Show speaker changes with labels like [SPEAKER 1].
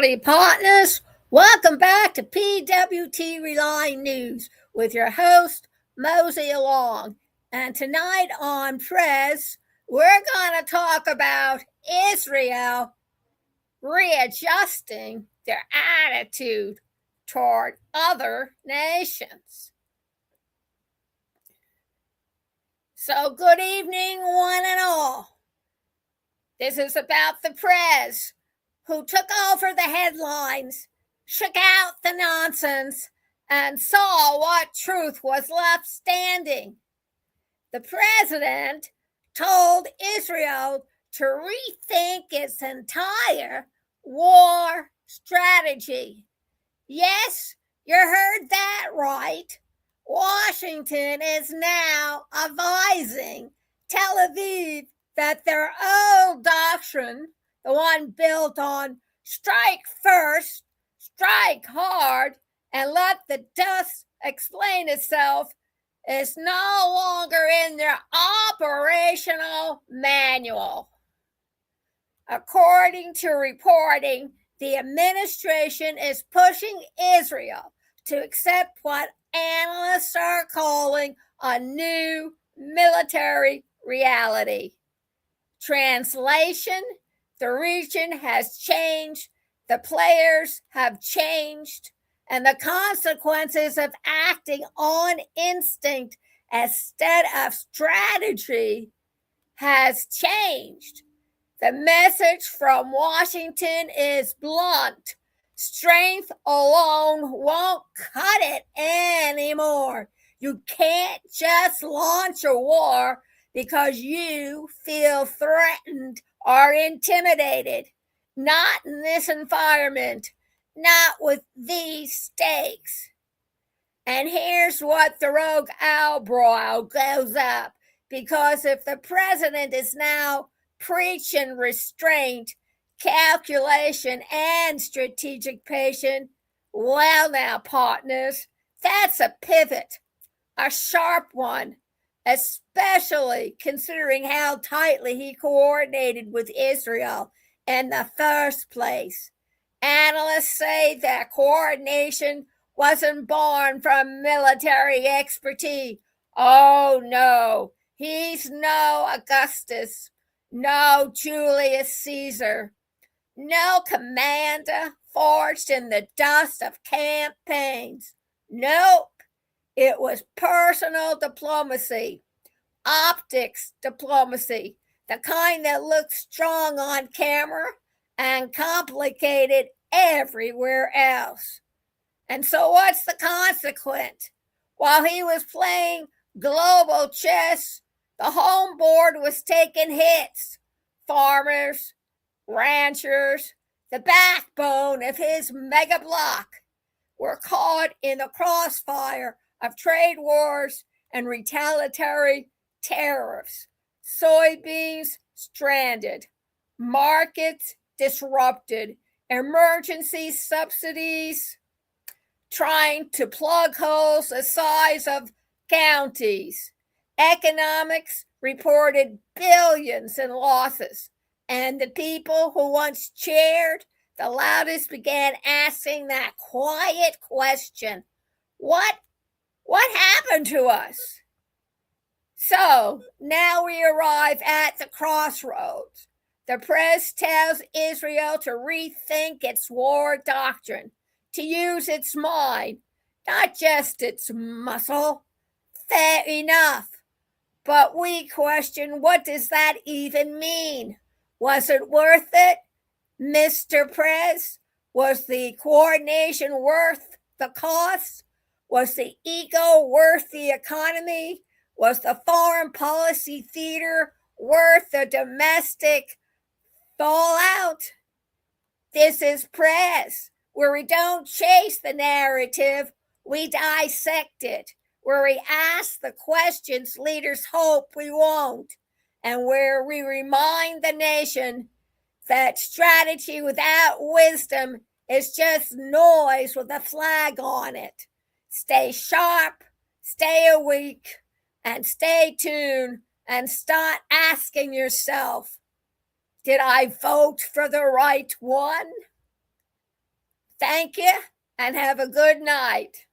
[SPEAKER 1] Howdy, partners. Welcome back to PWTRELYNEWS with your host, Mosey Along. And tonight on Prez, we're going to talk about Isreal readjusting their attitude toward other nations. So good evening, one and all. This is about the Prez, who took over the headlines, shook out the nonsense, and saw what truth was left standing. The president told Israel to rethink its entire war strategy. Yes, you heard that right. Washington is now advising Tel Aviv that their old doctrine, the one built on strike first, strike hard, and let the dust explain itself, is no longer in their operational manual. According to reporting, the administration is pushing Israel to accept what analysts are calling a new military reality. Translation: the region has changed, the players have changed, and the consequences of acting on instinct instead of strategy has changed. The message from Washington is blunt. Strength alone won't cut it anymore. You can't just launch a war because you feel threatened or intimidated. Not in this environment, not with these stakes. And here's what the rogue eyebrow goes up, because if the president is now preaching restraint, calculation, and strategic patience, well now, partners, that's a pivot, a sharp one, especially considering how tightly he coordinated with Israel in the first place. Analysts say that coordination wasn't born from military expertise. Oh no, he's no Augustus, no Julius Caesar, no commander forged in the dust of campaigns. Nope. It was personal diplomacy, optics diplomacy, the kind that looks strong on camera and complicated everywhere else. And so what's the consequence? While he was playing global chess, the home board was taking hits. Farmers, ranchers, the backbone of his mega bloc were caught in the crossfire of trade wars and retaliatory tariffs. Soybeans stranded, markets disrupted, emergency subsidies trying to plug holes the size of counties. Economics reported billions in losses, and the people who once cheered the loudest began asking that quiet question: What happened to us? So now we arrive at the crossroads. The press tells Israel to rethink its war doctrine, to use its mind, not just its muscle. Fair enough. But we question, what does that even mean? Was it worth it, Mr. Prez? Was the coordination worth the cost? Was the ego worth the economy? Was the foreign policy theater worth the domestic fallout? This is Prez, where we don't chase the narrative, we dissect it, where we ask the questions leaders hope we won't, and where we remind the nation that strategy without wisdom is just noise with a flag on it. Stay sharp, stay awake, and stay tuned, and start asking yourself, did I vote for the right one? Thank you and have a good night.